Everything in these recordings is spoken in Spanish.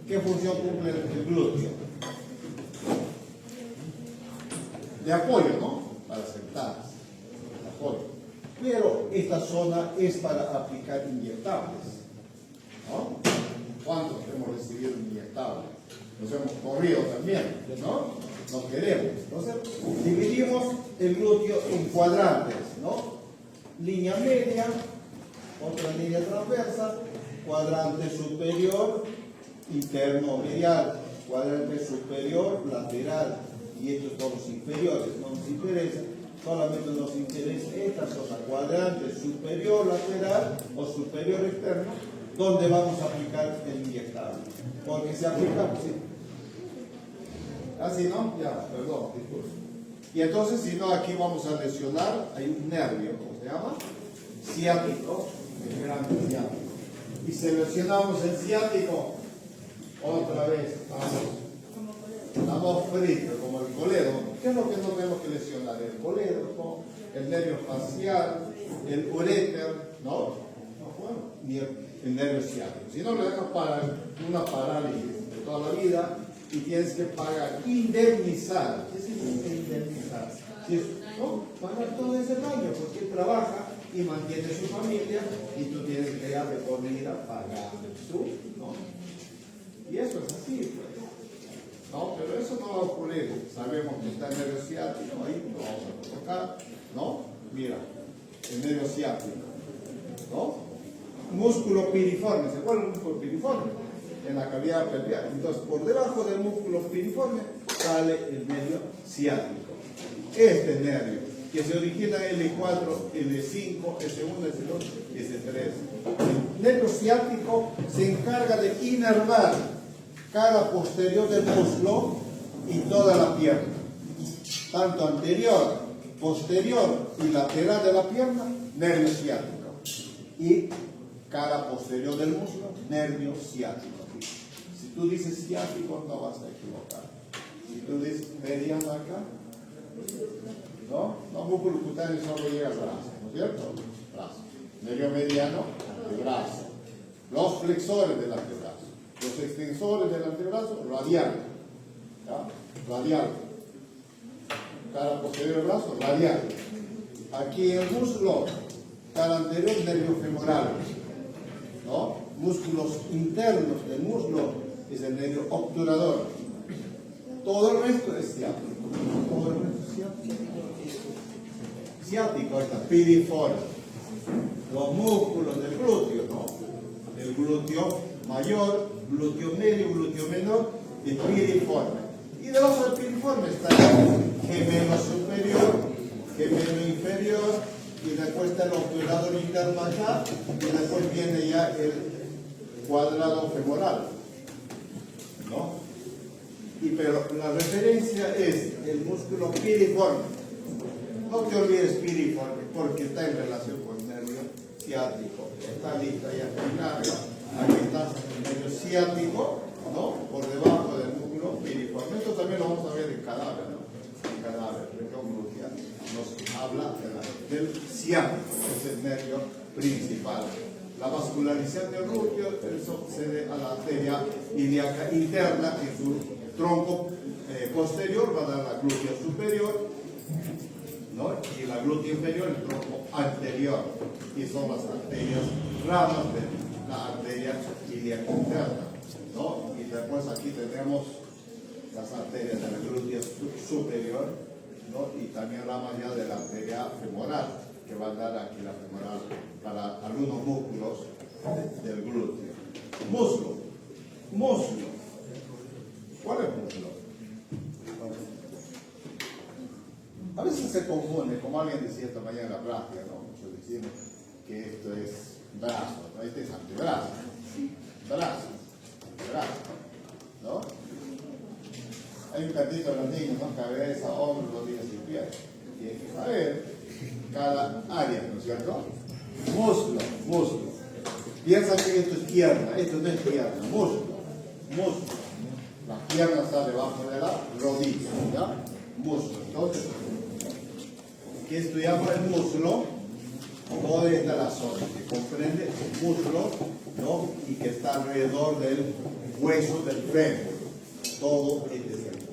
¿Qué función cumple el glúteo? De apoyo, ¿no? Para sentarse. De apoyo. Pero esta zona es para aplicar inyectables, ¿no? ¿Cuántos hemos recibido inyectables? Nos hemos corrido también, ¿no? No queremos. Entonces, dividimos el glúteo en cuadrantes, ¿no? Línea media, otra línea transversa, cuadrante superior, interno medial, cuadrante superior, lateral, y estos son los inferiores. No nos interesa, solamente nos interesa esta zona, cuadrante superior lateral o superior externo, donde vamos a aplicar el inyectable. Porque se aplica, sí. Así, ¿no? Ya, perdón, disculpe. Y entonces, si no, aquí vamos a lesionar, hay un nervio, ¿cómo se llama? Ciático, el gran ciático. Y seleccionamos el ciático, otra vez, estamos fritos, como el colédono. ¿Qué es lo que no tenemos que lesionar? El colédono, el nervio facial, el uréter, ¿no? Ni el nervio ciático. Si no, le dejas para una parálisis de toda la vida y tienes que pagar, indemnizar. ¿Qué significa indemnizar? ¿No? Pagar todo ese daño, porque él trabaja y mantiene su familia y tú tienes que ir de por vida pagando tú, ¿no? Y eso es así, pues. No, pero eso no va a ocurrir. Sabemos que está el nervio ciático, ahí lo vamos a colocar, ¿no? Mira, el nervio ciático, ¿no? Músculo piriforme, ¿se acuerdan del músculo piriforme? En la cavidad pelviana. Entonces, por debajo del músculo piriforme sale el nervio ciático. Este nervio, que se origina en L4, L5, S1, S2, S3. El nervio ciático se encarga de inervar cara posterior del muslo y toda la pierna. Tanto anterior, posterior y lateral de la pierna, nervio ciático. Y cara posterior del muslo, nervio ciático. Si tú dices ciático, no vas a equivocar. Si tú dices mediano acá, ¿no? No, músculo cutáneo solo llega al brazo, ¿no es cierto? Brazo. Nervio mediano, antebrazo. Los flexores del antebrazo. Los extensores del antebrazo, radial. ¿Ya? Radial. Cara posterior del brazo, radial. Aquí el muslo, cara anterior, nervio femoral. ¿No? Músculos internos del muslo es el nervio obturador. Todo el resto es ciático. Todo el resto es ciático. Ciático está piriforme. Los músculos del glúteo, ¿no? El glúteo mayor, glúteo medio, glúteo menor, y piriforme. Y debajo del piriforme está el gemelo superior, gemelo inferior, y después está el obturador interno allá, y después viene ya el cuadrado femoral, ¿no? Pero la referencia es el músculo piriforme. No te olvides piriforme, porque está en relación con el nervio ciático. Está lista ya larga. Aquí está el nervio ciático, ¿no? Por debajo del músculo piriforme. Esto también lo vamos a ver en cadáver, ¿no? En cadáver, región gluteal. Nos habla del ciático, que es el nervio principal. La vascularización del glúteo, eso se debe a la arteria ilíaca interna, que su tronco posterior va a dar la glútea superior, ¿no? Y la glútea inferior, el tronco anterior, y son las arterias ramas de la arteria ilíaca interna, ¿no? Y después aquí tenemos las arterias de la glútea superior, ¿no? Y también ramas ya de la arteria femoral, que va a dar aquí la femoral para algunos músculos del glúteo. Muslo. ¿Cuál es muslo? A veces se confunde, como alguien decía esta mañana en la práctica, ¿no? Muchos decimos que esto es brazo, ¿no? Este es antebrazo. Brazo, ¿no? Hay un cartito de los niños, ¿no? Cabeza, hombros, rodillas y pies. Y hay que saber cada área, ¿no es cierto? Muslo. Piensa que esto es pierna, esto no es pierna, muslo. La pierna está debajo de la rodilla, ¿ya? Muslo. Entonces, ¿qué estudiamos el muslo? Toda esta la zona que comprende el muslo, ¿no? Y que está alrededor del hueso del fémur, todo el desierto.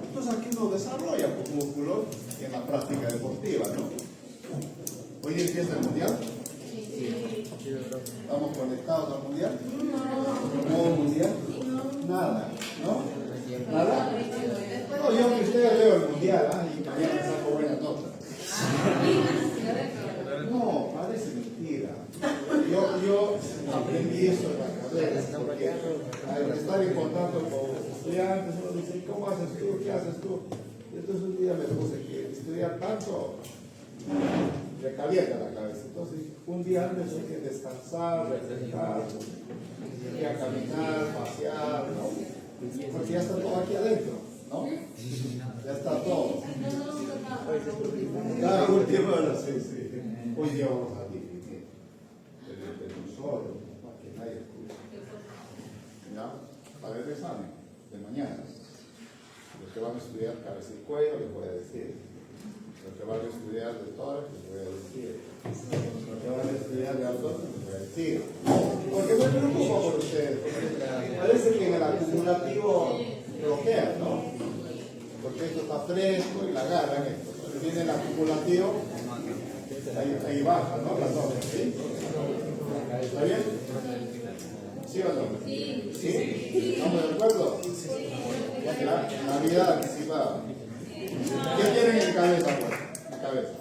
Entonces aquí nos desarrolla músculos en la práctica deportiva, ¿no? Hoy empieza el mundial. ¿Estamos conectados al mundial? ¿No mundial? Nada, ¿no? ¿Nada? No, yo que ustedes veo el mundial, y mañana saco buenas notas. No, parece mentira. Yo aprendí eso en la carrera, porque al estar en contacto con los estudiantes, uno dice, ¿cómo haces tú? ¿Qué haces tú? Y entonces un día me puse que estudiar tanto me calienta la cabeza. Entonces, un día antes hay que descansar, refrescar, ir a caminar, pasear, ¿no? Porque ya está todo aquí adentro, ¿no? Ya está todo. La última, sí. Hoy día vamos a dividir el solo, para que nadie escuche. ¿Ya? Para el examen de mañana. Los que van a estudiar cabeza y cuello, les voy a decir. Los que van a estudiar de tórax, les voy a decir. Los que van a estudiar de abdomen, les voy a decir. Porque me preocupo por ustedes. Parece que en el acumulativo bloquea, ¿no? Porque esto está fresco y la agarran esto. Entonces viene el acumulativo, ahí baja, ¿no? Las dos, ¿sí? ¿Está bien? ¿Sí o no? Sí. ¿Sí? ¿Estamos de acuerdo? Ya, Navidad anticipada. ¿Qué quieren en cabeza, pues? En cabeza.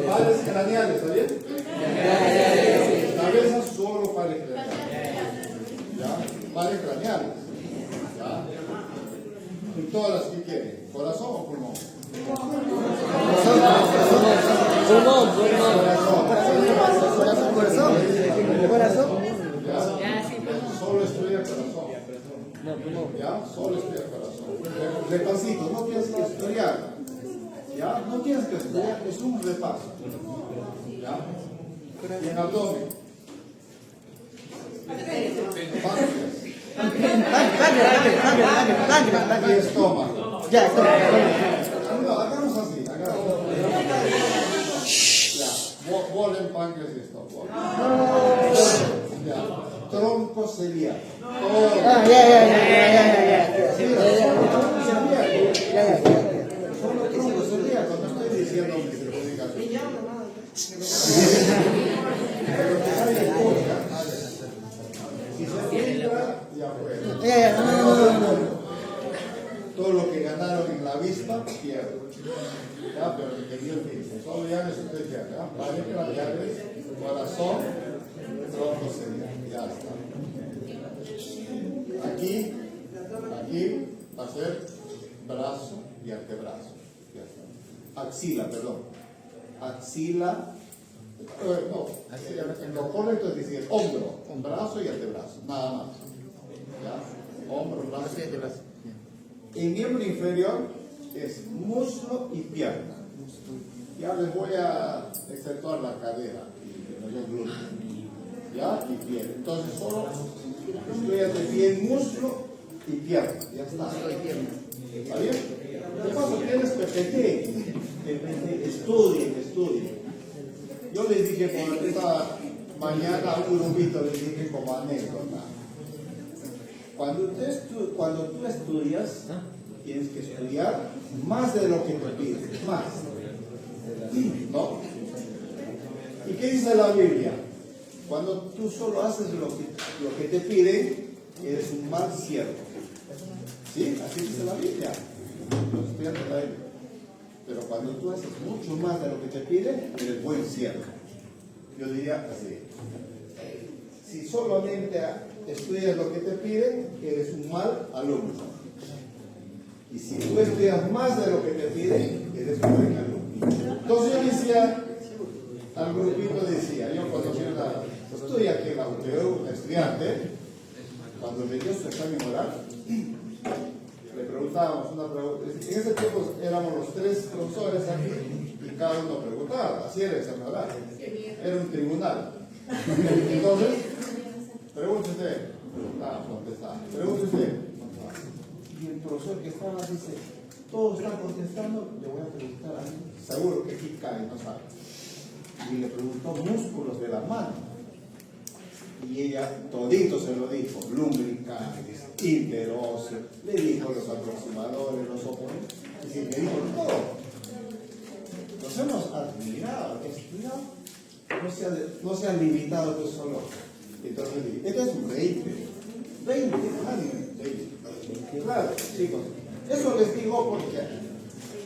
Pares craneales, ¿está bien? Cabeza solo pares craneales. ¿Ya? Pares craneales. ¿Ya? Y todas las que quieren. ¿Corazón o pulmón? Corazón. Solo estudia corazón. ¿Ya? Solo estudia corazón. Repasito, no tienes que estudiar. ¿Ya? No tienes que estudiar, es un repaso. ¿Ya? Y en abdomen. Páncreas. Y estómago. Ya, estómago. No, hagamos así. Ya. Bolen, páncreas y estómago. Ya. Tronco celíaco. Solo tronco celíaco. No estoy diciendo que se perjudica. Pero que nadie escucha. Si se filtra, ya fue. Todo lo que ganaron en la vista, pierden. Ya, pero que dio el fin. Solo ya les estoy diciendo. Para que las llaves, corazón, tronco celíaco. Ya está. Aquí va a ser brazo y antebrazo. Ya está. Axila, perdón. Axila. No, lo correcto es decir hombro, brazo y antebrazo, nada más. ¿Ya? Hombro, brazo y antebrazo. El miembro inferior es muslo y pierna. Ya les voy a exceptuar la cadera y los glúteos. ¿Ya? Y piel. Entonces solo estudias bien muslo y pierna. Ya está. ¿Está bien? De paso tienes PPT. Estudien. Yo les dije por esta mañana a un grupito, les dije como anécdota. Cuando tú estudias, tienes que estudiar más de lo que te piden. Más. ¿No? ¿Y qué dice la Biblia? Cuando tú solo haces lo que te piden, eres un mal siervo. ¿Sí? Así dice la Biblia. Los estudiantes de la Biblia. Pero cuando tú haces mucho más de lo que te piden, eres buen siervo. Yo diría así. Si solamente estudias lo que te piden, eres un mal alumno. Y si tú estudias más de lo que te piden, eres un buen alumno. Entonces yo decía, al grupito decía, yo cuando estoy aquí en la UTU, un estudiante, cuando me dio su examen oral, le preguntábamos una pregunta. En ese tiempo éramos los 3 profesores aquí y cada uno preguntaba. Así era el examen oral. Era un tribunal. Entonces, pregunte usted. Preguntaba, contestaba. Pregunte usted. Y el profesor que estaba dice, todos están contestando, le voy a preguntar a mí. Seguro que aquí cae, no sabe. Y le preguntó músculos de la mano. Y ella todito se lo dijo, lumbricantes, interóseo, le dijo los aproximadores, los oponentes, es decir, le dijo todo. Nos hemos admirado, estudiado, no se ha limitado que solo. Entonces, este es un 20, claro, chicos. Eso les digo porque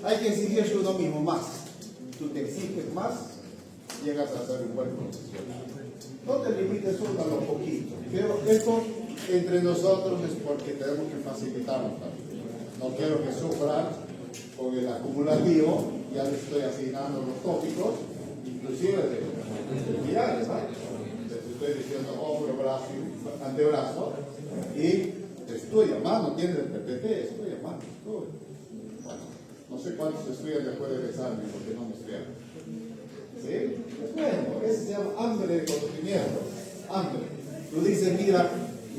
hay que exigirse uno mismo más. Tú te exiges más, llegas a ser un buen profesional. No te limites solo a lo poquito, pero esto entre nosotros es porque tenemos que facilitarlo también. No quiero que sufran con el acumulativo, ya les estoy asignando los tópicos, inclusive de pilares, ¿no? Les estoy diciendo hombro, brazo, antebrazo, y estudia, mano, tienes el PPT, estudia, mano, estudia. Bueno, no sé cuántos estudian después del examen, porque no me estudian. ¿Sí? Es bueno, eso se llama hambre de conocimiento, hambre. Tú dices, mira,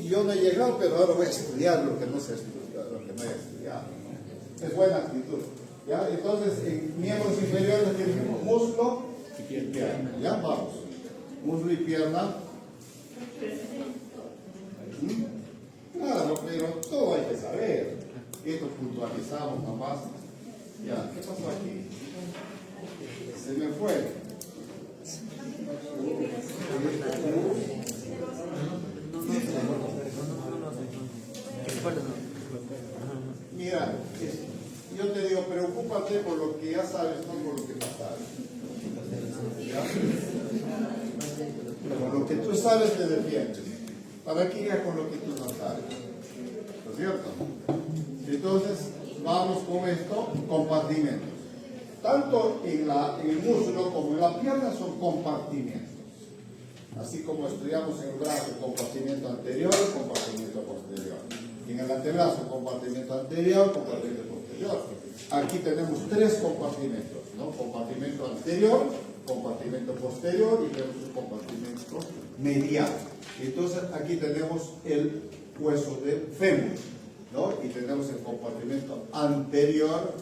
yo no he llegado, pero ahora voy a estudiar lo que no se ha estudiado, lo que no he estudiado, ¿no? Es buena actitud. ¿Ya? Entonces, en miembros inferiores tenemos muslo y pierna. ¿Ya? Vamos. Muslo y pierna. Claro, pero todo hay que saber. Esto puntualizamos nomás. Ya, ¿qué pasó aquí? Se me fue. Mira, yo te digo, preocúpate por lo que ya sabes, no por lo que no sabes. ¿Ya? Con lo que tú sabes te defiendes. ¿Para qué ir con lo que tú no sabes? ¿No es cierto? Entonces, vamos con esto, compartimentos. Tanto en el muslo como en la pierna son compartimentos. Así como estudiamos en el brazo, compartimento anterior, compartimento posterior. En el antebrazo, compartimento anterior, compartimento posterior. Aquí tenemos tres compartimentos, ¿no? Compartimento anterior, compartimento posterior y tenemos un compartimento medial. Entonces aquí tenemos el hueso del fémur, ¿no? Y tenemos el compartimento anterior,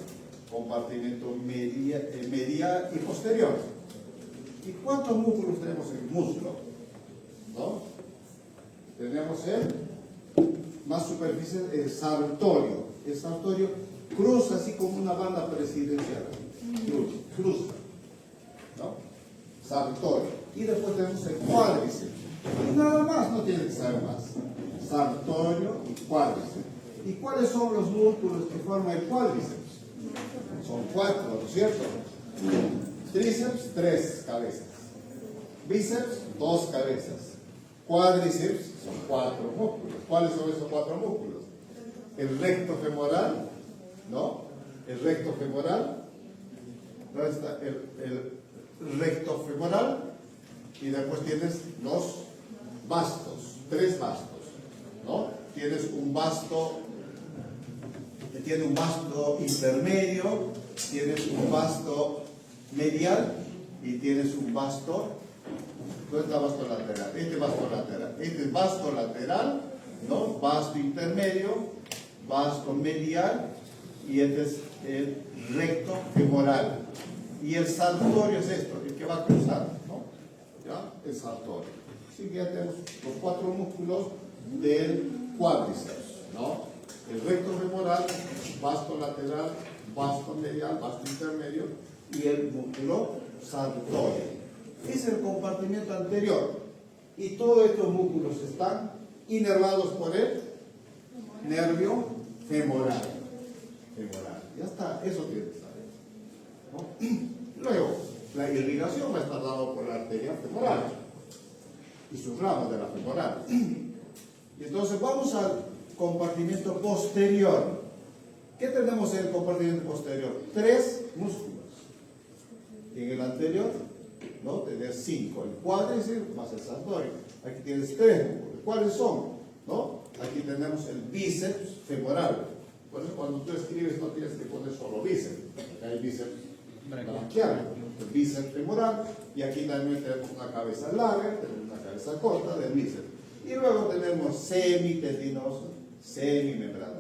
compartimento medial y posterior. ¿Y cuántos músculos tenemos en el muslo? ¿No? Tenemos más superficie, el sartorio. El sartorio cruza así como una banda presidencial. Cruza. ¿No? Sartorio. Y después tenemos el cuádriceps. Y nada más, no tiene que saber más. Sartorio y cuádriceps. ¿Y cuáles son los músculos que forman el cuádriceps? Son 4, ¿no es cierto? Tríceps, 3 cabezas. Bíceps, 2 cabezas. Cuádriceps son 4 músculos. ¿Cuáles son esos 4 músculos? El recto femoral, ¿no? El recto femoral. ¿Dónde está? El recto femoral. Y después tienes los bastos, 3 bastos, ¿no? Tienes un basto que tiene un basto intermedio, tienes un basto medial y tienes un basto. ¿Dónde está basto lateral? Este basto lateral. Este es basto lateral, ¿no? Basto intermedio, basto medial y este es el recto femoral. Y el saltorio es esto, el que va a cruzar, ¿no? ¿Ya? El saltorio. Así que ya tenemos los 4 músculos del cuádriceps, ¿no? El recto femoral, basto lateral, basto medial, basto intermedio y el músculo saltorio. Es el compartimento anterior y todos estos músculos están inervados por el nervio femoral. Ya está, eso tienes que saber, ¿no? Luego, la irrigación va a estar dada por la arteria femoral y sus ramas de la femoral. Y entonces vamos al compartimento posterior. ¿Qué tenemos en el compartimento posterior? 3 músculos. En el anterior, ¿no? Tenés 5. El cuádriceps más el saltorio. Aquí tienes 3 músculos. ¿Cuáles son? ¿No? Aquí tenemos el bíceps femoral. Por eso cuando tú escribes no tienes que poner solo bíceps. Acá hay bíceps braquial, el bíceps femoral. Y aquí también tenemos una cabeza larga, tenemos una cabeza corta del bíceps. Y luego tenemos semitendinoso, semimembranoso.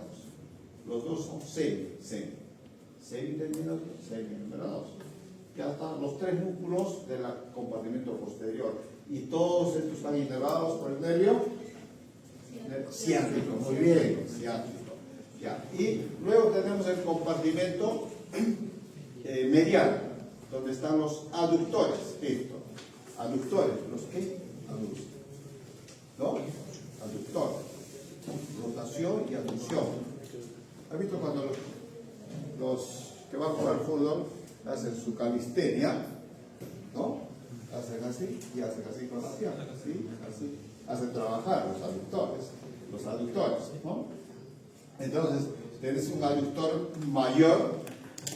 Los dos son semitendinoso, semimembranoso. Ya están los 3 músculos del compartimento posterior. Y todos estos están inervados por el nervio ciático. Muy bien, ciático. Ya. Y luego tenemos el compartimento medial, donde están los aductores. Esto. Aductores. ¿Los qué? Aductores. ¿No? Aductores. Rotación y aducción. ¿Has visto cuando los que van a jugar fútbol hacen su calistenia? ¿No? Hacen así y hacen así con las piernas, ¿sí? Así. Hacen trabajar los aductores, ¿no? Entonces, tienes un aductor mayor,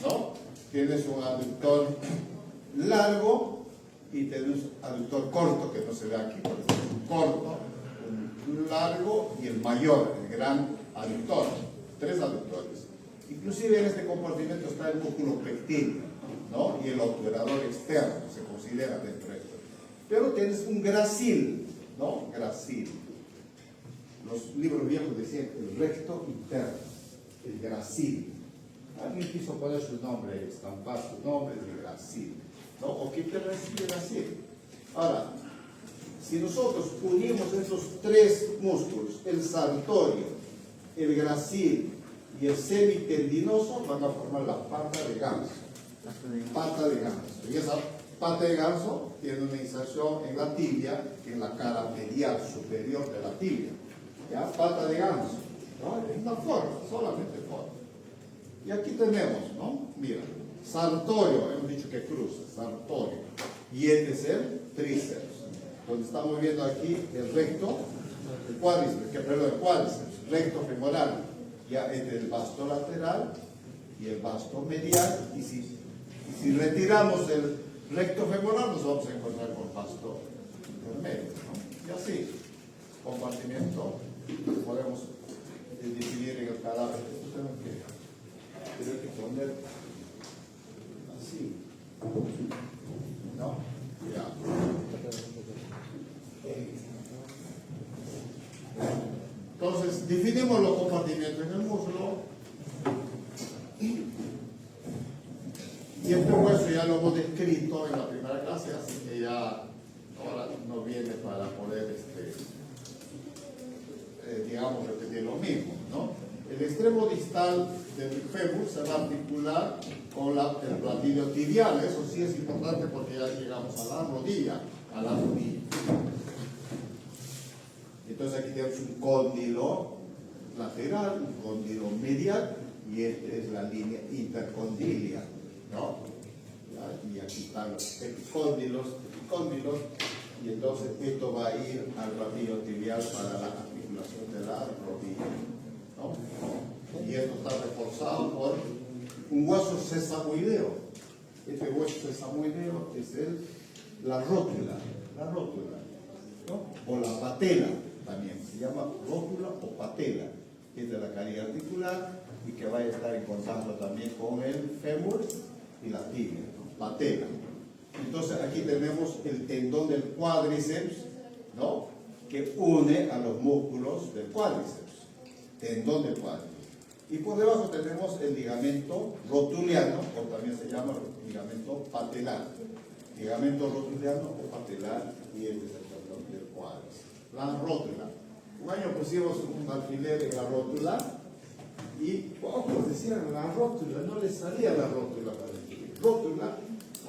¿no? Tienes un aductor largo y tienes un aductor corto, que no se ve aquí, por ejemplo, un corto, un largo y el mayor, el gran aductor. 3 aductores. Inclusive en este compartimento está el músculo pectíneo, ¿no? Y el obturador externo, se considera dentro de esto. Pero tienes un gracil, ¿no? Gracil. Los libros viejos decían el recto interno, el gracil. Alguien quiso poner su nombre, estampar su nombre, el gracil, ¿no? O qué te recibe gracil. Ahora, si nosotros unimos esos 3 músculos, el saltorio, el gracil y el semitendinoso, van a formar la pata de ganso. Pata de ganso. Y esa pata de ganso tiene una inserción en la tibia, en la cara medial superior de la tibia. ¿Ya? Pata de ganso. ¿No? Es una forma, solamente forma. Y aquí tenemos, ¿no? Mira, sartorio, hemos dicho que cruza, sartorio. Y este es el tríceps. Donde estamos viendo aquí el recto, el cuádriceps, el cuádriceps, recto femoral. Ya este es el vasto lateral y el vasto medial. Y si retiramos el recto femoral, nos vamos a encontrar con el vasto intermedio, ¿no? Y así, compartimento, podemos dividir en el cadáver. Esto tengo que poner así, ¿no? Ya. Entonces, definimos los compartimentos en el muslo. Y este hueso ya lo hemos descrito en la primera clase, así que ya ahora no viene para poder, digamos, repetir lo mismo, ¿no? El extremo distal del fémur se va a articular con el platillo tibial. Eso sí es importante porque ya llegamos a la rodilla, Entonces aquí tenemos un cóndilo lateral, un cóndilo medial, y esta es la línea intercondilia, ¿no? Y aquí están los epicóndilos, y entonces esto va a ir al platillo tibial para la articulación de la rodilla, ¿no? Y esto está reforzado por un hueso sesamoideo. Este hueso sesamoideo es la rótula, ¿no? O la patela también, se llama rótula o patela, que es de la cavidad articular y que va a estar en contacto también con el fémur y la tibia, ¿no? Patela. Entonces aquí tenemos el tendón del cuádriceps, ¿no? Que une a los músculos del cuádriceps, tendón del cuádriceps. Y por debajo tenemos el ligamento rotuliano, o también se llama ligamento patelar. Ligamento rotuliano o patelar, y este es el tendón del cuádriceps. La rótula. Un año pusimos un alfiler en la rótula y pocos decían la rótula, no les salía la rótula para decir rótula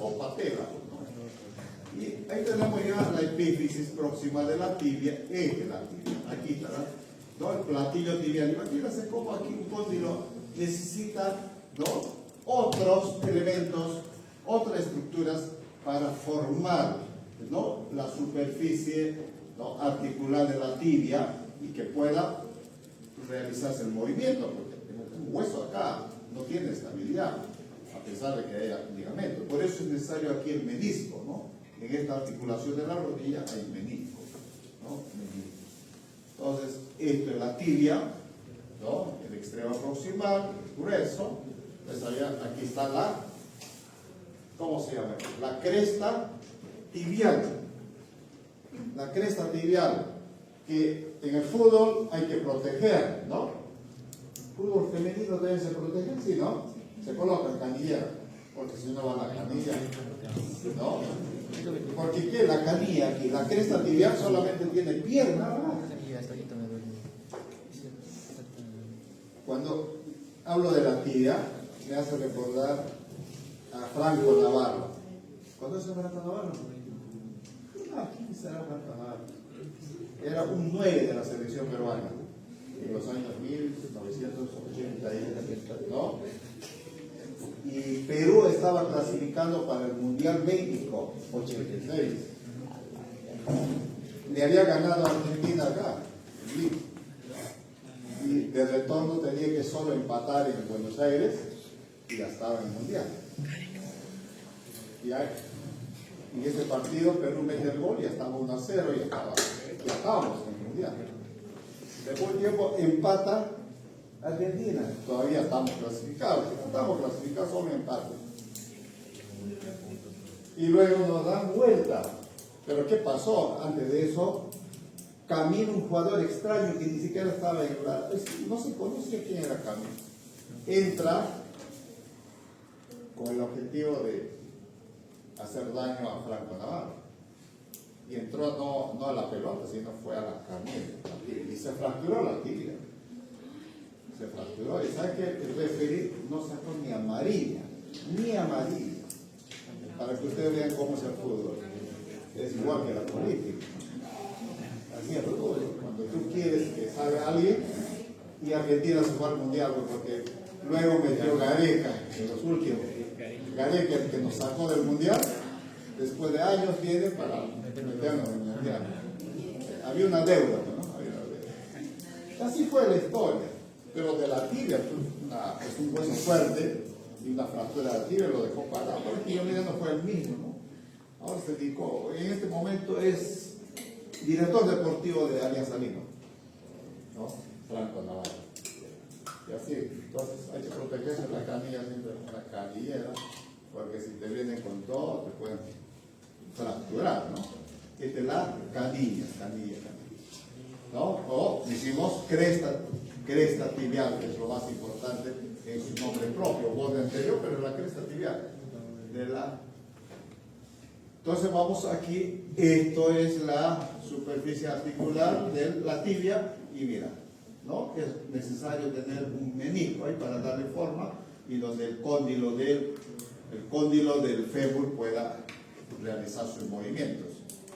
o patela, ¿no? Y ahí tenemos ya la epífisis próxima de la tibia, aquí está, ¿no? El platillo tibial. Imagínense cómo aquí un cóndilo necesita, ¿no? Otros elementos, otras estructuras para formar, ¿no? La superficie, ¿no? Articular de la tibia y que pueda realizarse el movimiento, porque un hueso acá no tiene estabilidad, a pesar de que haya ligamento. Por eso es necesario aquí el menisco, ¿no? En esta articulación de la rodilla hay menisco, ¿no? Menisco. Entonces, esto es la tibia, ¿no? El extremo proximal, grueso. Pues aquí está ¿cómo se llama? La cresta tibial. La cresta tibial, que en el fútbol hay que proteger, ¿no? El fútbol femenino debe ser protegido, ¿sí, no? Se coloca en canillero. porque si no va la canilla, ¿no? Porque ¿qué? La canilla aquí, la cresta tibial solamente tiene pierna, ¿no? Cuando hablo de la tibia, me hace recordar a Franco Navarro. ¿Conoce a Franco Navarro? ¿Quién será Franco Navarro? Era un 9 de la selección peruana en los años 1980, ¿no? Y Perú estaba clasificando para el Mundial México 86. Le había ganado a Argentina acá, y de retorno tenía que solo empatar en Buenos Aires y ya estaba en el Mundial. Y ese partido Perú mete el gol y ya estaba 1-0 y ya estábamos en el Mundial. Después de tiempo empata Argentina, todavía estamos clasificados, solo empate. Y luego nos dan vuelta. Pero ¿qué pasó? Antes de eso, camina un jugador extraño que ni siquiera estaba en la... No se conoce quién era Camino. Entra con el objetivo de hacer daño a Franco Navarro. Y entró no a la pelota, sino fue a la canilla. Y se fracturó la tibia. Se fracturó. Y ¿sabe qué? El referí no sacó ni amarilla. Para que ustedes vean cómo es el fútbol. Es igual que la política. Así es todo. Cuando tú quieres que salga alguien, y Argentina se fue al mundial, porque luego metió Gareca en los últimos. Gareca, el que nos sacó del mundial, después de años viene para meternos en el mundial. Había una deuda, ¿no? Había una deuda. Así fue la historia. Pero de la tibia, es un hueso fuerte, y una fractura de la tibia lo dejó parado. Porque yo no fue el mismo, ¿no? Ahora se dedicó, en este momento es director deportivo de Alianza Lima, ¿no? Franco Navarro. Y así, entonces hay que protegerse la canilla siempre con una canillera, porque si te vienen con todo, te pueden fracturar, ¿no? Esta es la canilla, ¿no? O decimos cresta tibial, que es lo más importante en su nombre propio, borde anterior, pero la cresta tibial de la... Entonces vamos aquí, esto es la superficie articular de la tibia y mira, ¿no? Es necesario tener un menisco ahí para darle forma y donde el cóndilo del fémur pueda realizar sus movimientos.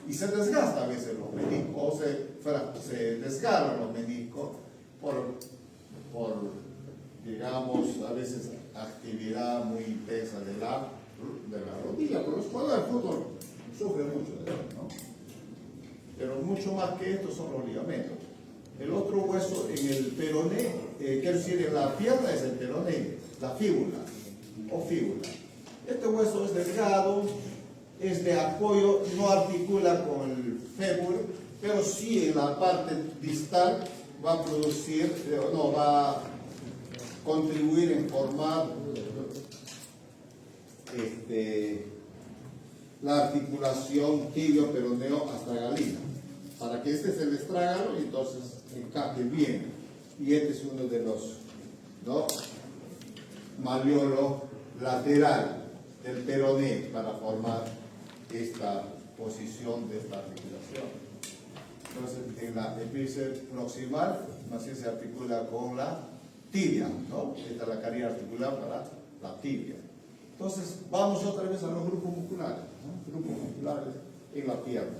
Y se desgasta a veces los meniscos, o se desgarran los meniscos por, digamos, a veces actividad muy intensa de la rodilla, pero los jugadores de fútbol sufren mucho de eso, ¿no? Pero mucho más que esto son los ligamentos. El otro hueso en el peroné, quiero decir, en la pierna es el peroné, la fíbula o fíbula. Este hueso es delgado, es de apoyo, no articula con el fémur, pero sí en la parte distal va a producir, va a contribuir en formar la articulación tibio-peroneo astragalina, para que este es el estrágalo y entonces encaje bien. Y este es uno de los, ¿no?, malleolo lateral del peroné para formar esta posición de esta articulación. Entonces, en la epífisis proximal, más bien se articula con la tibia, ¿no? Esta es la carrera articular para la tibia. Entonces, vamos otra vez a los grupos musculares, ¿no? Grupos musculares en la pierna,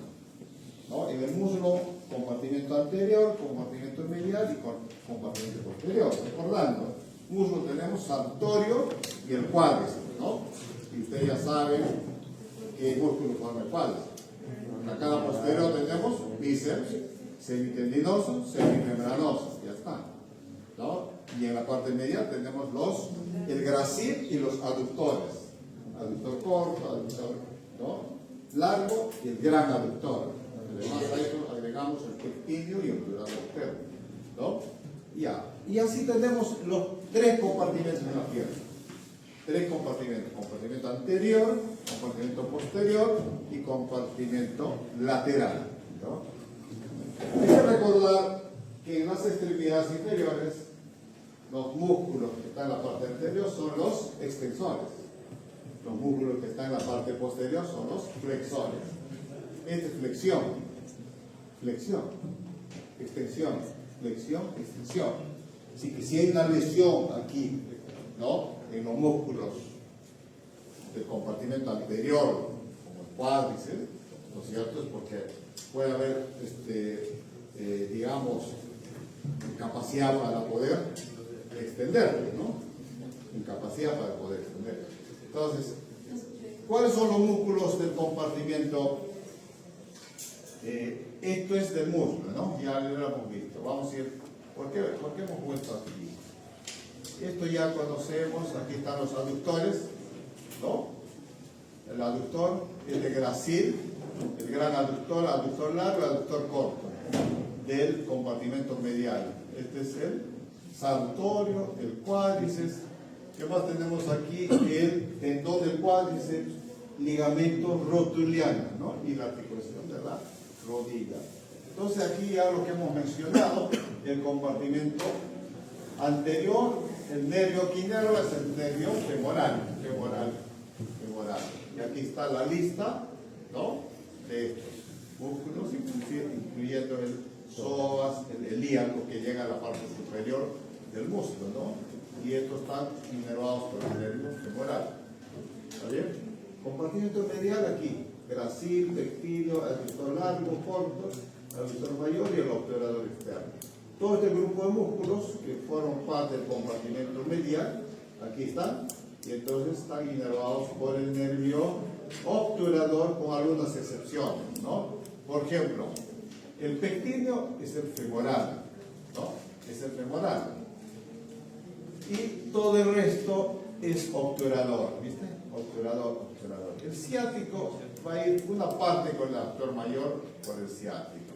¿no? En el muslo, compartimento anterior, compartimento medial y compartimento posterior. Recordando, muslo tenemos sartorio y el cuádriceps, ¿no? Y ustedes ya saben qué músculo forma el cuádriceps. En la cara posterior tenemos bíceps, semitendinoso, semimembranoso, ya está, ¿no? Y en la parte medial tenemos el gracil y los aductores. Aductor corto, aductor, ¿no?, largo y el gran aductor. Además a eso agregamos el pectíneo y el durador externo, ¿no? Ya. Y así tenemos los tres compartimentos en la pierna. Tres compartimentos: compartimento anterior, compartimento posterior y compartimento lateral, ¿no? Hay que recordar que en las extremidades inferiores los músculos que están en la parte anterior son los extensores, Los músculos que están en la parte posterior son los flexores. Esta es flexión, flexión, extensión, flexión, extensión. Así que si hay una lesión aquí, ¿no?, en los músculos del compartimento anterior, como el cuádriceps, ¿no es cierto? Es porque puede haber, digamos, incapacidad para poder extenderlo, ¿no? Incapacidad para poder extenderlo. Entonces, ¿cuáles son los músculos del compartimento? Esto es del músculo, ¿no? Ya lo hemos visto. Vamos a ir, ¿por qué hemos puesto aquí? Esto ya conocemos, aquí están los aductores, ¿no? El aductor, el de Gracil, el gran aductor, aductor largo, aductor corto, del compartimento medial. Este es el saltorio, el cuádriceps. ¿Qué más tenemos aquí? El tendón del cuádriceps, ligamento rotuliano, ¿no? Y la articulación de la rodilla. Entonces aquí ya lo que hemos mencionado, el compartimento anterior, el nervio quinero es el nervio femoral. Y aquí está la lista, ¿no?, de estos músculos, incluyendo el psoas, el ilíaco que llega a la parte superior del músculo, ¿no? Y estos están inervados por el nervio femoral. ¿Está bien? Compartimento medial aquí, gracil, tectilio, aductor largo, corto, aductor mayor y el obturador externo. Todo este grupo de músculos que forman parte del compartimento medial, aquí están, y entonces están inervados por el nervio obturador con algunas excepciones, ¿no? Por ejemplo, el pectíneo es el femoral, ¿no? Es el femoral. Y todo el resto es obturador, ¿viste? Obturador. El ciático va a ir una parte con el aductor mayor por el ciático,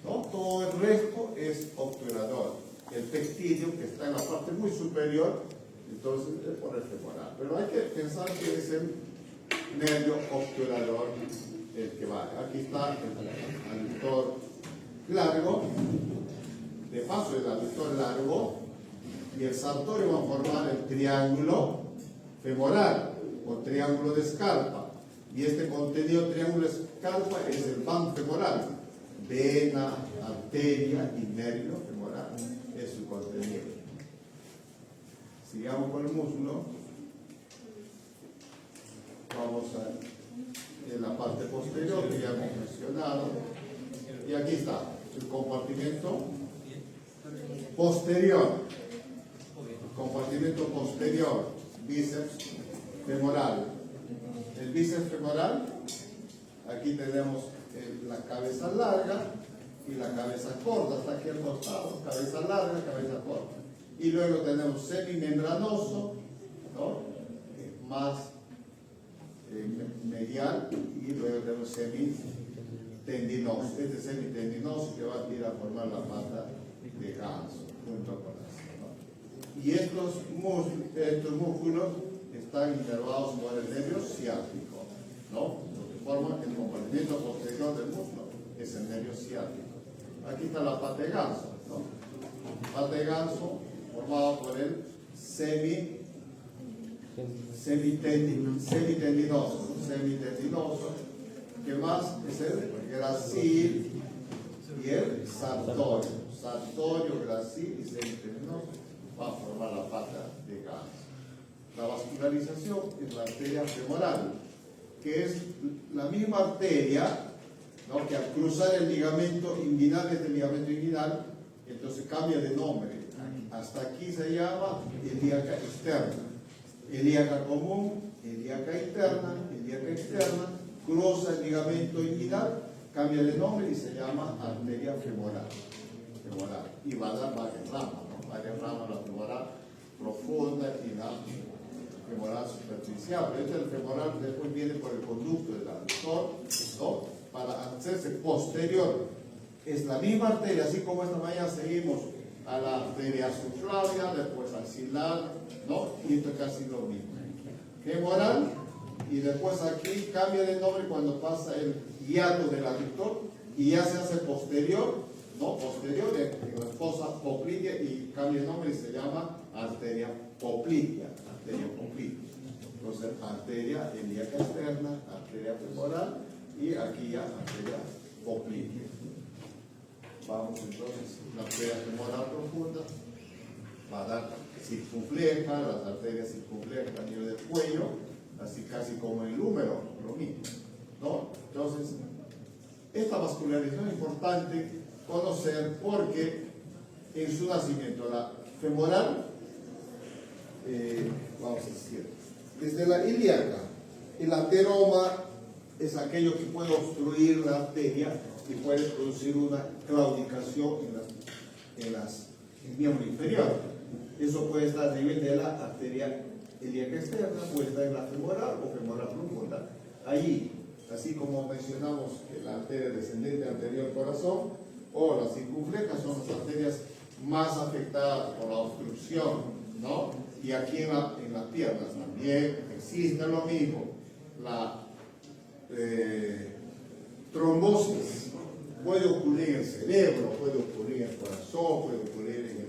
¿no? Todo el resto es obturador. El pectíneo, que está en la parte muy superior, entonces es por el femoral. Pero hay que pensar que es el nervio obturador el que va. Aquí está el aductor largo, de paso el aductor largo, y el saltorio va a formar el triángulo femoral o triángulo de Scarpa. Y este contenido triángulo de Scarpa es el van femoral. Vena, arteria y nervio femoral es su contenido. Sigamos con el músculo. Vamos a la parte posterior que ya hemos mencionado. Y aquí está el compartimento posterior. Compartimento posterior, bíceps femoral. El bíceps femoral, aquí tenemos la cabeza larga y la cabeza corta, hasta aquí al costado, cabeza larga, cabeza corta. Y luego tenemos semimembranoso, ¿no?, más medial, y luego tenemos semitendinoso. Este semitendinoso que va a ir a formar la pata de ganso junto con la. Y estos músculos están inervados por el nervio ciático, ¿no? Lo que forma el compartimento posterior del músculo es el nervio ciático. Aquí está la pata de ganso, ¿no? Pata de ganso formada por el semitendinoso, que más es el gracil y el sartorio, gracil y semitendinoso va a formar la pata de ganso. La vascularización es la arteria femoral, que es la misma arteria, ¿no?, que al cruzar el ligamento inguinal, este ligamento inguinal, entonces cambia de nombre. Hasta aquí se llama ilíaca externa. Ilíaca común, ilíaca externa, cruza el ligamento inguinal, cambia de nombre y se llama arteria femoral. Y va a dar varias ramas, ¿no? Varias ramas, la femoral profunda y la femoral superficial. Pero el femoral después viene por el conducto del aductor, ¿no?, para hacerse posterior. Es la misma arteria, así como esta mañana seguimos a la arteria subclavia, después axilar, ¿no? Y esto es casi lo mismo. Femoral, y después aquí cambia de nombre cuando pasa el hiato del aductor y ya se hace posterior, ¿no? Posterior en la fosa poplitea, y cambia de nombre y se llama arteria poplitea. Entonces, arteria ilíaca externa, arteria femoral y aquí ya arteria obliqua. Vamos entonces, la arteria femoral profunda va a dar circunfleja, las arterias circunflejas a nivel del cuello, así casi como el húmero, lo mismo, ¿no? Entonces, esta vascularización es importante conocer porque en su nacimiento la femoral, vamos a decir, desde la ilíaca, el ateroma es aquello que puede obstruir la arteria y puede producir una claudicación en el miembro inferior. Eso puede estar a nivel de la arteria ilíaca externa, puede estar en la femoral o femoral profunda. Allí, así como mencionamos que la arteria descendente anterior al corazón o las circunflejas son las arterias más afectadas por la obstrucción, ¿no? Y aquí en las piernas también existe lo mismo. La trombosis puede ocurrir en el cerebro, puede ocurrir en el corazón, puede ocurrir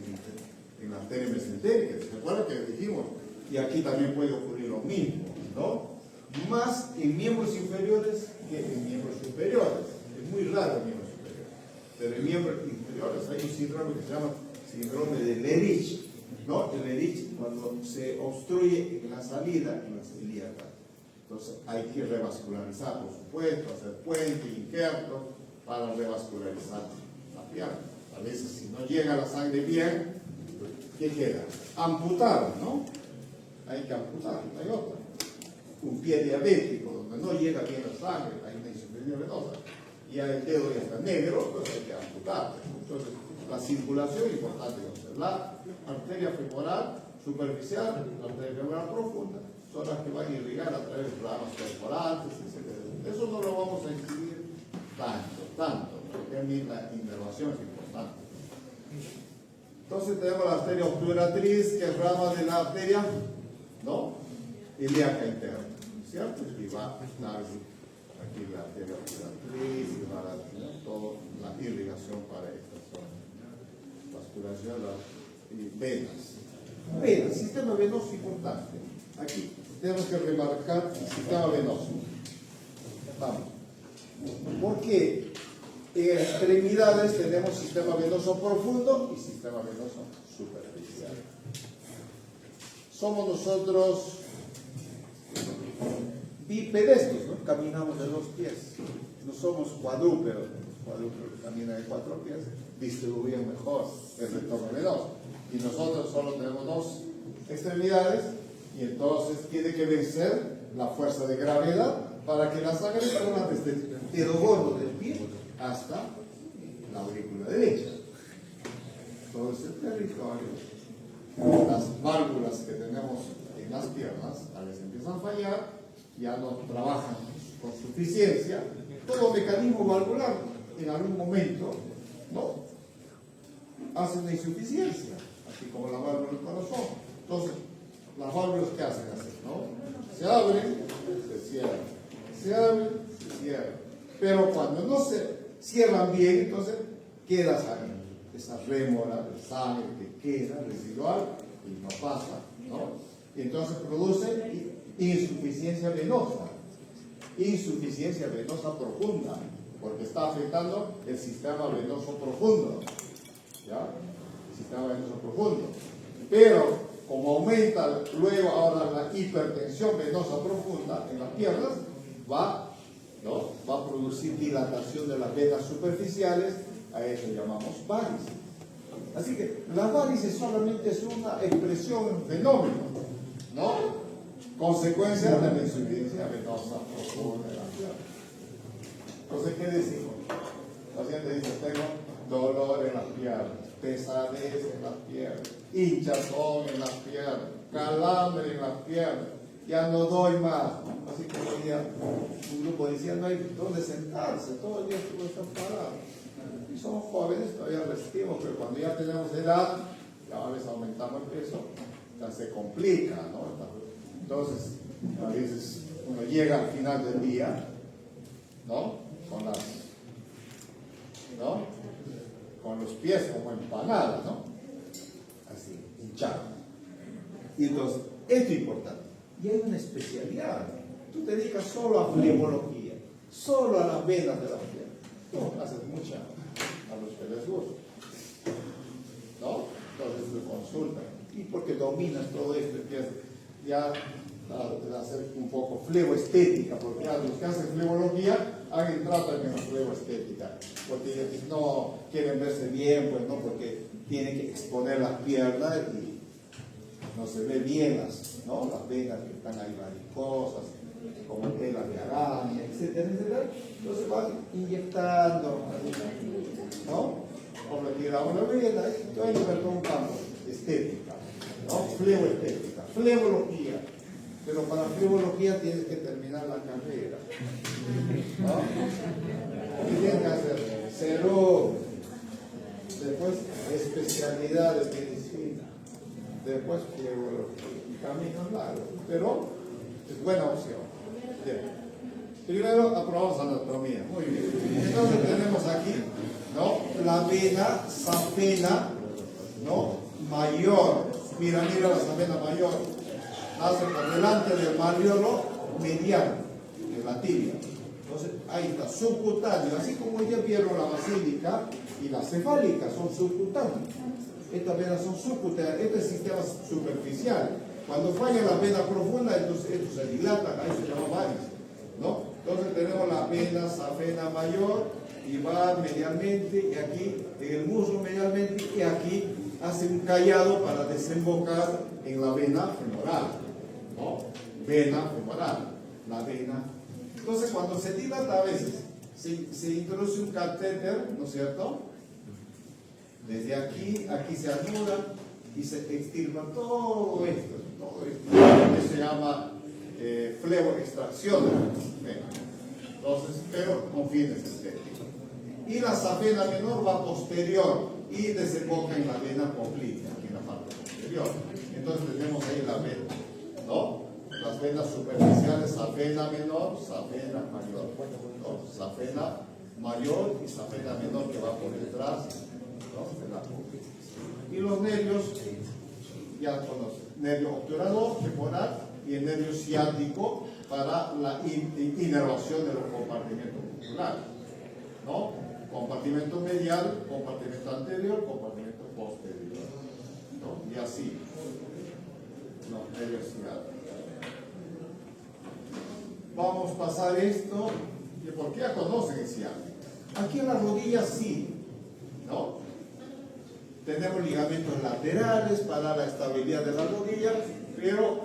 en la arteria mesentérica. ¿Se acuerdan que dijimos? Y aquí también puede ocurrir lo mismo, ¿no? Más en miembros inferiores que en miembros superiores. Es muy raro en miembros superiores. Pero en miembros inferiores hay un síndrome que se llama síndrome de Lerich, ¿no? El Lerich cuando se obstruye en la salida en las ilíacas. Entonces hay que revascularizar, por supuesto, hacer puente, injerto, para revascularizar la pierna. A veces si no llega la sangre bien, ¿qué queda? Amputar, ¿no? Hay que amputar, no hay otra. Un pie diabético donde no llega bien la sangre, hay una insuficiencia venosa, y ya el dedo ya está negro, pues hay que amputar. Entonces, la circulación es importante conocer. La arteria femoral superficial, la arteria femoral profunda, son las que van a irrigar a través de ramas perforantes, etc. Eso no lo vamos a incidir tanto, porque a mí la inervación es importante. Entonces tenemos la arteria obturatriz, que es rama de la arteria, ¿no? Ilíaca interna, ¿cierto? Y va a estar aquí la arteria obturatriz y va a dar toda la irrigación para esta zona. Vasculación y venas. Venas, sistema venoso importante. Aquí tenemos que remarcar el sistema venoso. Vamos. Porque en extremidades tenemos sistema venoso profundo y sistema venoso superficial. Somos nosotros bipedestres, ¿no? Caminamos de dos pies. No somos cuadrúpedos. Los cuadrúpedos que caminan de cuatro pies distribuyen mejor el retorno venoso. Y nosotros solo tenemos dos extremidades y entonces tiene que vencer la fuerza de gravedad para que la sangre corra desde el dedo gordo del pie hasta la aurícula derecha. Todo ese territorio, las válvulas que tenemos en las piernas, a veces empiezan a fallar, ya no trabajan con suficiencia. Todo mecanismo valvular en algún momento, ¿no?, hace una insuficiencia, así como la válvula del corazón. Entonces, las válvulas, ¿qué hacen así, no? Se abren, se cierran, se abren, se cierran. Pero cuando no se cierran bien, entonces queda sangre, esa rémora de sangre que queda residual y no pasa, ¿no? Y entonces produce insuficiencia venosa profunda, porque está afectando el sistema venoso profundo, ¿ya? El sistema venoso profundo. Pero como aumenta luego ahora la hipertensión venosa profunda en las piernas, va a producir dilatación de las venas superficiales, a eso llamamos varices. Así que la varices solamente es una expresión, un fenómeno, ¿no? Consecuencia de la insuficiencia venosa profunda de la pierna. Entonces, ¿qué decimos? El paciente dice, tengo dolor en las piernas, pesadez en las piernas, hinchazón en las piernas, calambre en las piernas, ya no doy más. Así que hoy día un grupo decía, no hay dónde sentarse, todo el día tú estás parado. Y somos jóvenes, todavía resistimos, pero cuando ya tenemos edad, ya a veces aumentamos el peso, ya se complica, ¿no? Entonces, a veces uno llega al final del día, ¿no? Con los pies como empanadas, ¿no? Así, hinchados. Y entonces, esto es importante. Y hay una especialidad. Tú te dedicas solo a flebología, solo a las venas de la pierna. Tú haces mucha a los que les gusta, ¿no? Entonces te consultan. Y porque dominas todo esto, empiezas ya a hacer un poco fleboestética, porque ya los que hacen flebología han entrado también en la fleboestética, porque no quieren verse bien, pues no, porque tienen que exponer las piernas y no se ve bien ¿no? Las venas que están ahí varicosas, como telas de araña, etcétera, etcétera. Entonces van inyectando, ¿no? O retiramos la vena, y hay que ver todo un campo, estética, ¿no? Fleboestética, flebología. Pero para flebología tienes que terminar la carrera, ¿no? ¿Qué tienes que hacer? Cero, después especialidad de medicina, después flebología. Caminos largos, pero es buena opción. Bien. Primero aprobamos anatomía. Muy bien. Entonces tenemos aquí, ¿no? La vena safena, ¿no? Mayor. Mira la safena mayor. Nace por delante del malleolo mediano, de la tibia. Entonces, ahí está, subcutáneo. Así como ya vieron la basílica y la cefálica son subcutáneas. Estas venas son subcutáneas. Este es el sistema superficial. Cuando falla la vena profunda, entonces estos se dilatan, ahí se llama varices, ¿no? Entonces tenemos la vena safena mayor y va medialmente, y aquí en el muslo medialmente, y aquí hace un callado para desembocar en la vena femoral, ¿no? Vena femoral, la vena. Entonces cuando se dilata a veces, se introduce un catéter, ¿no es cierto? Desde aquí se anuda y se extirpa todo esto. Que se llama fleboextracción de la vena. Entonces, pero con fines estéticos. Y la safena menor va posterior y desemboca en la vena poplítea, aquí en la parte posterior. Entonces tenemos ahí la vena, ¿no? Las venas superficiales, safena menor, safena mayor, ¿no? Safena mayor y safena menor que va por detrás, ¿no? De la poplítea. Y los nervios, ya conocen, nervio obturador, femoral, y el nervio ciático para la inervación de los compartimentos musculares, ¿no? Compartimento medial, compartimento anterior, compartimento posterior, ¿no? Y así, los nervios ciáticos. Vamos a pasar esto, porque ya conocen el ciático. Aquí en las rodillas sí, ¿no? Tenemos ligamentos laterales para la estabilidad de la rodilla, pero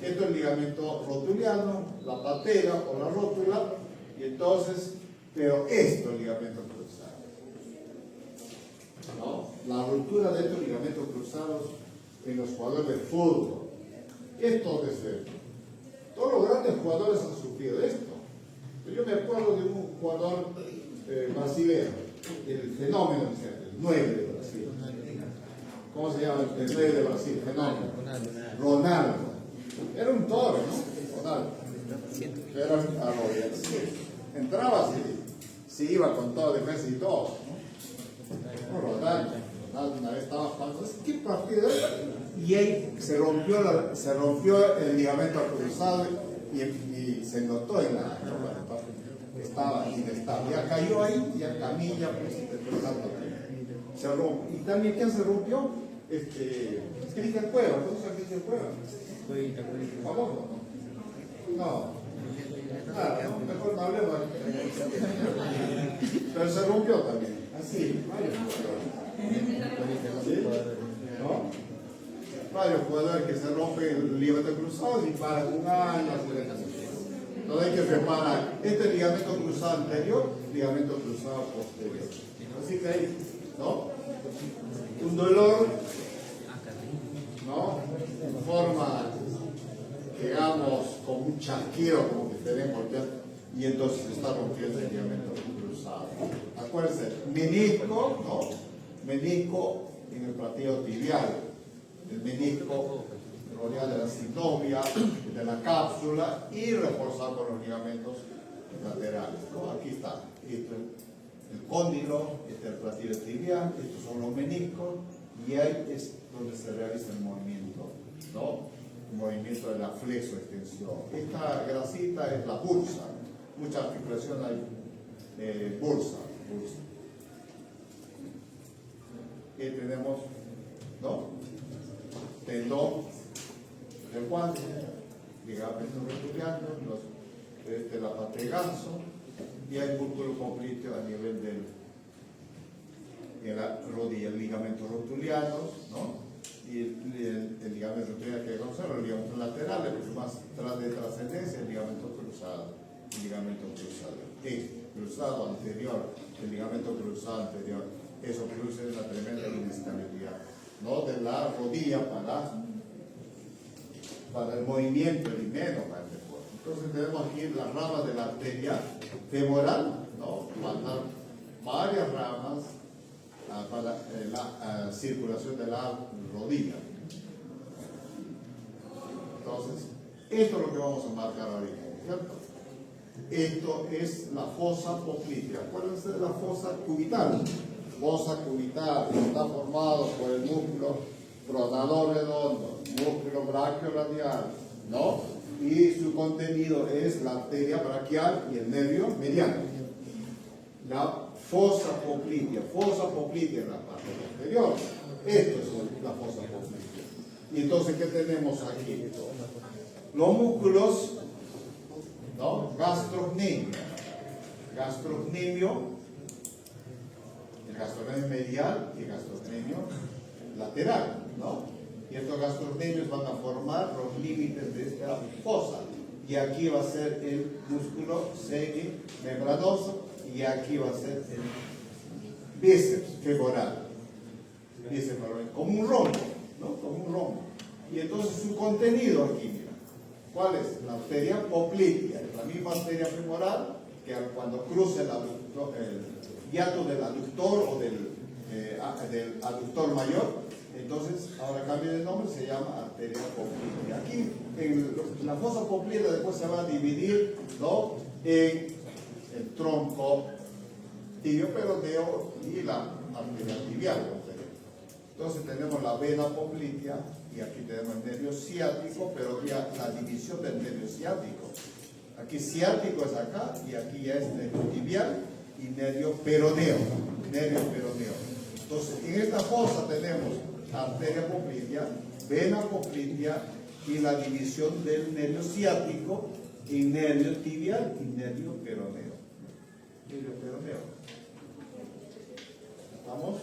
esto es el ligamento rotuliano, la patela o la rótula, y entonces, pero esto es el ligamento cruzado, ¿no? La ruptura de estos ligamentos cruzados en los jugadores de fútbol. Esto desde todos los grandes jugadores han sufrido esto. Yo me acuerdo de un jugador brasileño, el fenómeno, el 9 de Brasil. ¿Cómo se llama el 9 de Brasil? Fenómeno. Ronaldo. Era un toro, ¿no? Ronaldo. Era arrogante. Entraba así, se iba con todo defensa y todo, ¿no? Ronaldo una vez estaba jugando, ¿qué partido era? Y ahí se rompió el ligamento cruzado y se notó en la estaba inestable. Ya cayó ahí, ya camilla, pues, se rompió. ¿Y también quién se rompió? Cristian Cueva. ¿Conoces a Cristian Cueva? ¿Famoso? No. Nada, no, mejor no hablemos. Pero se rompió también. Así, varios jugadores. ¿Sí? ¿No? Varios jugadores que se rompen el ligamento cruzado y para un año. Entonces hay que separar este ligamento cruzado anterior, ligamento cruzado posterior. Así que hay, ¿no? Un dolor, ¿no? En forma, digamos, como un chasquido, como que te den golpear, y entonces se está rompiendo el ligamento cruzado. Acuérdense, menisco, ¿no? Menisco en el platillo tibial, el menisco rodeado de la sinovia, de la cápsula y reforzado con los ligamentos laterales, ¿no? Aquí está, el cóndilo, este es el platillo tibial, estos son los meniscos, y ahí es donde se realiza el movimiento, ¿no? movimiento de la flexoextensión. Esta grasita es la bursa. Mucha articulación hay bursa. Y tenemos, ¿no? Tendón del guante, ligamento rotuliano, la pata de ganso, y hay músculo completo a nivel de la rodilla, el ligamento rotuliano, ¿no? Y el ligamento rotuliano que conocemos, los ligamentos laterales, los más de trascendencia, el ligamento cruzado. Cruzado anterior, el ligamento cruzado anterior, eso produce una tremenda inestabilidad, no de la rodilla para el movimiento y menos para el deporte. Entonces tenemos aquí la rama de la arteria femoral, ¿no? Mandan varias ramas para la circulación de la rodilla. Entonces, esto es lo que vamos a marcar ahorita, ¿cierto? Esto es la fosa poplitea. Acuérdense de la fosa cubital. Fosa cubital está formado por el músculo pronador redondo, músculo brachioradial, ¿no? Y su contenido es la arteria braquial y el nervio mediano. La fosa poplitea en la parte posterior. Esto es la fosa poplitea. Y entonces, ¿qué tenemos aquí? Los músculos, ¿no? Gastrocnemio, el gastrocnemio medial y el gastrocnemio lateral, ¿no? Y estos gastrocnemios van a formar los límites de esta fosa. Y aquí va a ser el músculo semimembranoso y aquí va a ser el bíceps femoral. Como un rombo, ¿no? Como un rombo. Y entonces su contenido aquí, mira, ¿cuál es? La arteria poplitea, la misma arteria femoral que cuando cruza el hiato del aductor o del aductor mayor, entonces ahora cambia de nombre, se llama arteria poplitea. Aquí en la fosa poplitea después se va a dividir, ¿no? En el tronco tibio peroneo y la arteria tibial. Entonces tenemos la vena poplitea y aquí tenemos el nervio ciático, pero ya la división del nervio ciático. Aquí ciático es acá y aquí ya es nervio tibial y nervio peroneo. Entonces en esta fosa tenemos arteria poplitea, vena poplitea y la división del nervio ciático en nervio tibial y nervio peroneo. ¿Estamos?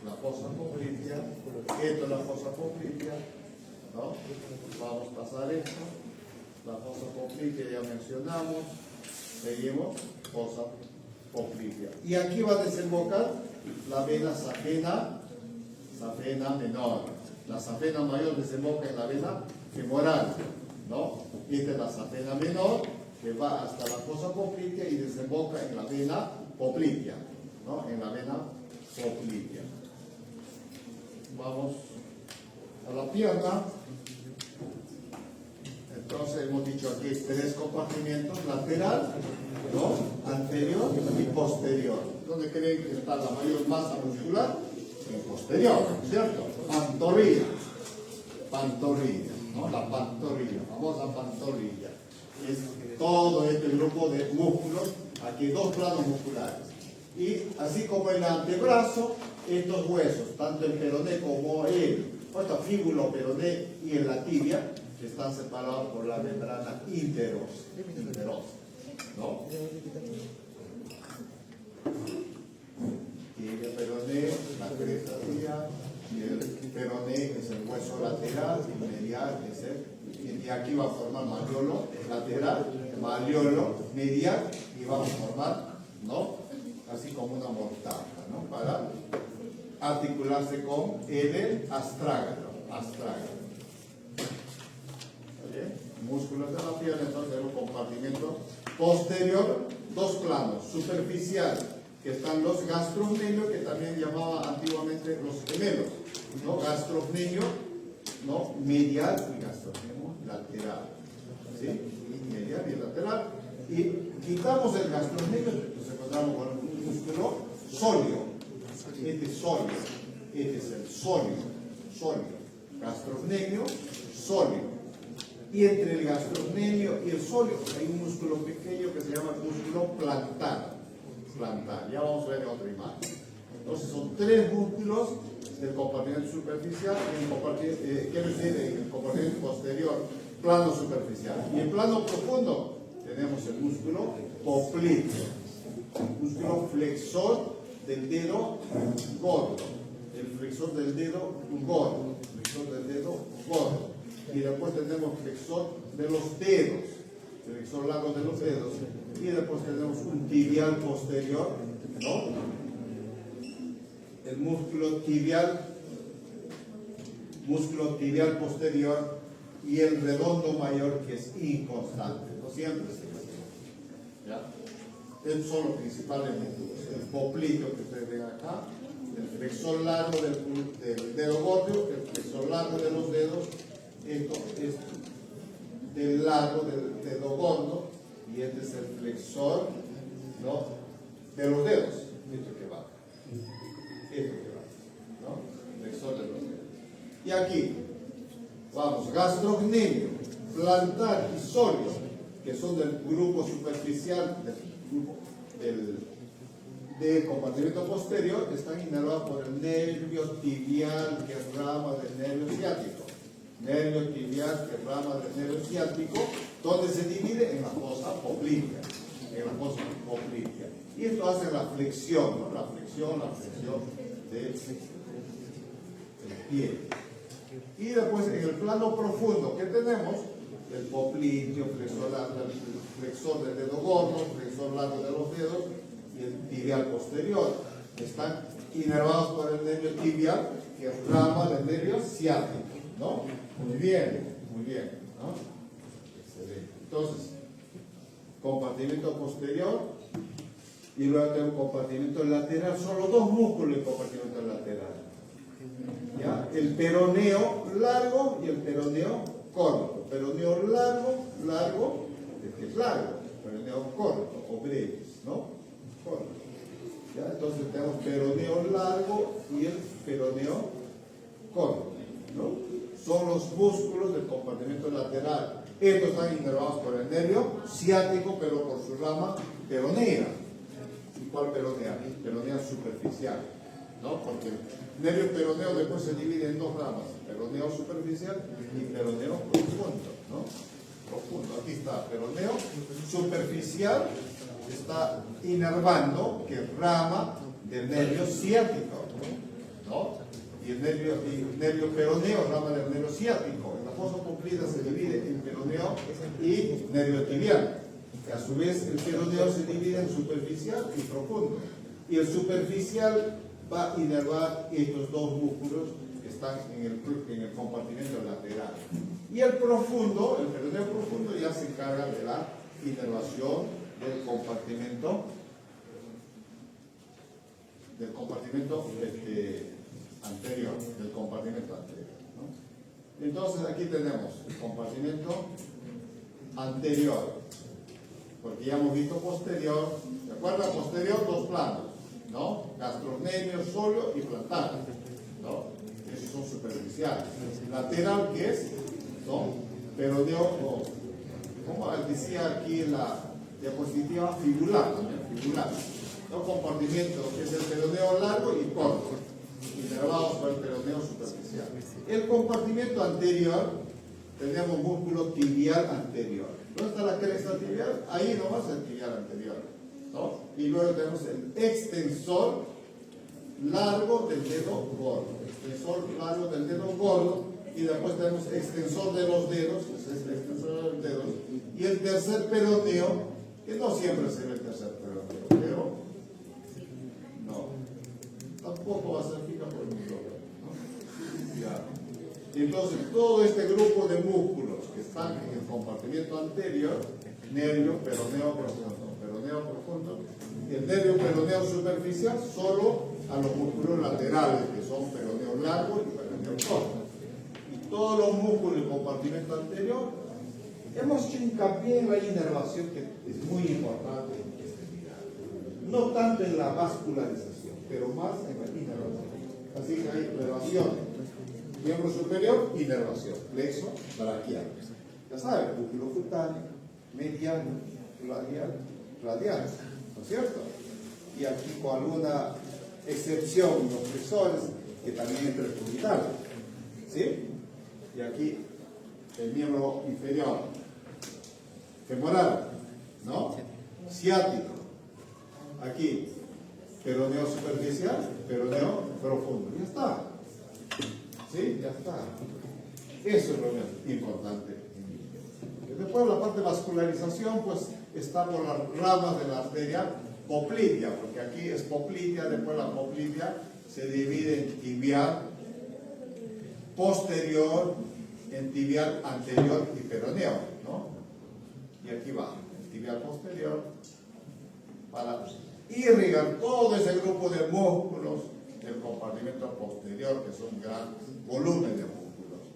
La fosa poplitea, esto es la fosa poplitea, ¿no? Vamos a pasar esto, la fosa poplitea ya mencionamos, seguimos, fosa poplitea. Y aquí va a desembocar la vena safena menor. La safena mayor desemboca en la vena femoral, ¿no? Esta es la safena menor que va hasta la fosa poplitea y desemboca en la vena poplitea, ¿no? En la vena poplitea. Vamos a la pierna. Entonces hemos dicho aquí 3 compartimientos: lateral, ¿no? Anterior y posterior. ¿Dónde creen que está la mayor masa muscular? En posterior, ¿cierto? Pantorrilla, ¿no? La pantorrilla, famosa pantorrilla. Es todo este grupo de músculos, aquí 2 planos musculares. Y así como el antebrazo, estos huesos, tanto el peroné como el fíbulo peroné y en la tibia, que están separados por la membrana interosa, ¿no? Tibia, peroné, la cresta tibia, y el peroné es el hueso lateral, y medial es y aquí va a formar malleolo lateral, malleolo medial, y vamos a formar, ¿no? Así como una mortaja, ¿no? Para articularse con el astrágalo. ¿Bien? Músculos de la pierna, entonces un compartimento posterior, 2 planos, superficial, que están los gastrocnemios, que también llamaban antiguamente los gemelos, ¿no? Gastrocnemio, ¿no? Medial y gastrocnemio lateral, ¿sí? Medial y lateral. Y quitamos el gastrocnemio, nos encontramos con un músculo sólido. Este es el sólido. Gastrocnemio sólido. Y entre el gastrocnemio y el sóleo hay un músculo pequeño que se llama músculo plantar. Ya vamos a ver en otra imagen. Entonces son tres músculos del compartimento superficial y en el compartimento posterior, plano superficial. Y en plano profundo tenemos el músculo popliteo, el músculo flexor del dedo gordo, el flexor del dedo gordo, y después tenemos flexor de los dedos, flexor largo de los dedos, y después tenemos un tibial posterior, ¿no? El músculo tibial posterior y el redondo mayor, que es inconstante, no siempre se hace, ¿ya? Estos son los principales músculos: el popliteo que ustedes ven acá, el flexor largo del dedo gordo, el flexor largo de los dedos. Esto es del largo del dedo gordo, y este es el flexor, ¿no?, de los dedos. Esto que va, ¿no? Flexor de los dedos. Y aquí vamos: gastrocnemio, plantar y sóleo, que son del grupo superficial del compartimento posterior, están inervados por el nervio tibial, que es rama del nervio ciático. Nervio tibial, que es rama del nervio ciático, donde se divide en la fosa poplitea. Y esto hace la flexión, ¿no? La flexión del pie. Y después en el plano profundo, ¿qué tenemos? El popliteo, flexor del dedo gordo, flexor largo de los dedos y el tibial posterior. Están inervados por el nervio tibial, que es rama del nervio ciático, ¿no? Muy bien, ¿no? Excelente. Entonces, compartimento posterior y luego tengo un compartimento lateral. Solo dos músculos en compartimento lateral, ¿ya? El peroneo largo y el peroneo corto. Peroneo largo, es que es largo. Peroneo corto o breves, ¿no? Corto. ¿Ya? Entonces tenemos peroneo largo y el peroneo corto, ¿no? Son los músculos del compartimento lateral. Estos están inervados por el nervio ciático, pero por su rama peronea. ¿Y cuál peronea? Peronea superficial, ¿no? Porque el nervio peroneo después se divide en dos ramas: peroneo superficial y peroneo profundo, ¿no? Profundo. Aquí está, peroneo superficial está inervando, que es rama del nervio ciático, ¿no? Y el nervio peroneo, rama del nervio ciático. En la fosa poplitea se divide en peroneo y nervio tibial. Que a su vez el peroneo se divide en superficial y profundo. Y el superficial va a inervar estos dos músculos que están en el compartimento lateral. Y el profundo, el peroneo profundo, ya se encarga de la inervación del compartimento anterior, ¿no? Entonces aquí tenemos el compartimento anterior, porque ya hemos visto posterior. ¿Se acuerdan? Posterior, dos planos, ¿no? Gastrocnemio, sóleo y plantar, ¿no? Esos son superficiales. Lateral, ¿qué es? ¿No? Peroneo, como decía aquí en la diapositiva, fibular, fibular. ¿No? Compartimento, que es el peroneo largo y corto, inervados por el peroneo superficial. El compartimento anterior, tenemos músculo tibial anterior. ¿Dónde está la cresta tibial? Ahí nomás el tibial anterior, ¿no? Y luego tenemos el extensor largo del dedo gordo. Extensor largo del dedo gordo. Y después tenemos extensor de los dedos, ese es el extensor de los dedos. Y el tercer peroneo, que no siempre se ve el tercer peroneo, pero no, tampoco va a ser fija por el micrófono, ¿no? Ya. Y entonces todo este grupo de músculos que están en el compartimento anterior, nervio peroneo profundo, el nervio peroneo superficial, solo a los músculos laterales, que son peroneo largo y peroneo corto. Y todos los músculos del compartimento anterior, hemos hecho hincapié en la inervación, que es muy importante en este video. No tanto en la vascularización, pero más en la inervación. Así que hay inervación. Miembro superior, inervación. Plexo braquial. Ya saben, músculo cutáneo, mediano, radial, ¿no es cierto? Y aquí con alguna excepción, los flexores, que también entre el cubital, ¿sí? Y aquí el miembro inferior, femoral, ¿no? Ciático, aquí, peroneo superficial, peroneo profundo, ya está, ¿sí? Ya está. Eso es lo importante. Después la parte de vascularización, pues está por las ramas de la arteria poplitea, porque aquí es poplitea, después la poplitea se divide en tibial posterior, en tibial anterior y peroneo, ¿no? Y aquí va, el tibial posterior, para irrigar todo ese grupo de músculos del compartimento posterior, que son un gran volumen de músculos,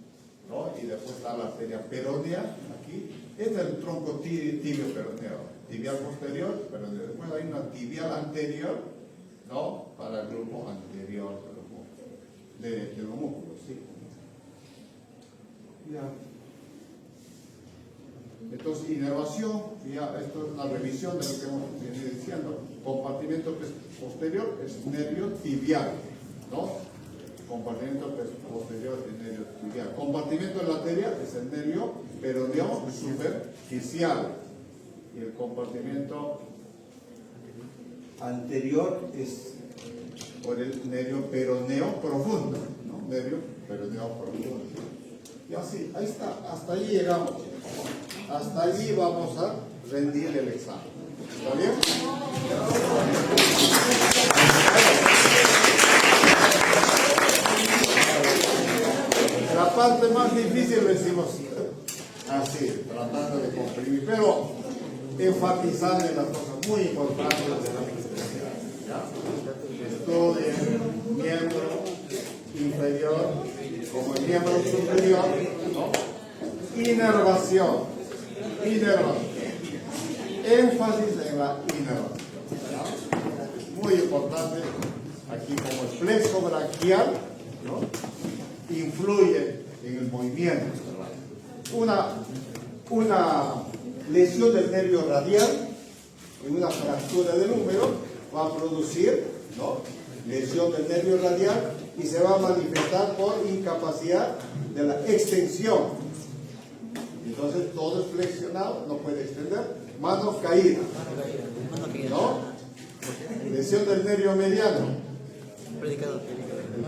¿no? Y después está la arteria peronea, aquí. Este es el tronco tibio peroneo, tibial posterior, peroneo. Después hay una tibial anterior, ¿no? Para el grupo anterior de los músculos, ¿sí? Ya. Entonces, inervación, ya esto es una revisión de lo que hemos venido diciendo. Compartimento posterior es nervio tibial, ¿no? Compartimento posterior es nervio tibial. Compartimento lateral es el nervio peroneo superficial. Y el compartimento anterior es por el nervio peroneo profundo, ¿no? Nervio peroneo profundo. Y así, ahí está, hasta allí llegamos. Hasta allí vamos a rendir el examen. ¿Está bien? La parte más difícil lo hicimos así, tratando de comprimir, pero enfatizando en las cosas muy importantes de la especial. Estudien miembro inferior como el miembro superior, ¿no? Inervación. Énfasis en la inervación. Muy importante, aquí como el flexo braquial, ¿no? Influye en el movimiento. Una lesión del nervio radial en una fractura del húmero va a producir, ¿no? Lesión del nervio radial y se va a manifestar por incapacidad de la extensión. Entonces todo es flexionado, no puede extender, mano caída, ¿no? Lesión del nervio mediano, el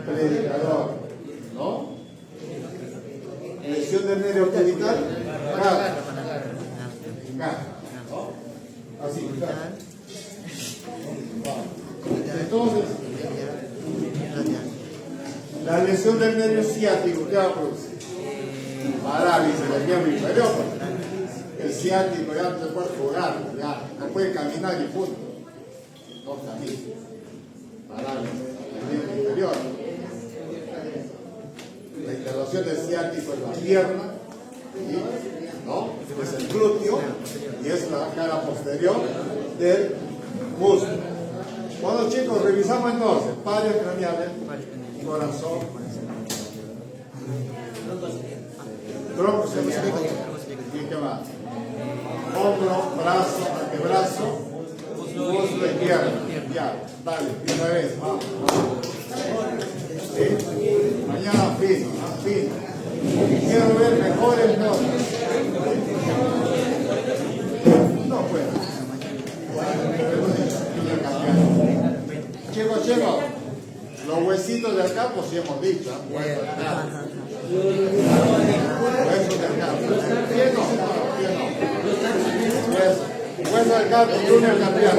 predicador, ¿no? Lesión del nervio cubital, ¿no? Así, entonces, la lesión del nervio ciático, ¿qué va a producir? Parálisis del miembro inferior. El ciático ya no se puede jugar, ya no puede caminar y punto. No camina. Parálisis del miembro inferior. La interrupción del ciático es la pierna, ¿no? Es el glúteo y es la cara posterior del músculo. Bueno, chicos, revisamos entonces pares craneales, corazón, tronco cervical, ¿y qué más? Hombro, brazo, antebrazo, muslo y pierna. Ya, dale, de una vez, vamos. Sí. Mañana fino, más fino. Quiero ver mejores notas. No puedo. Chicos, los huesitos del campo sí hemos dicho, huesos del campo. Huesos del campo. ¿Quién no? Huesos del campo, Junior campeón.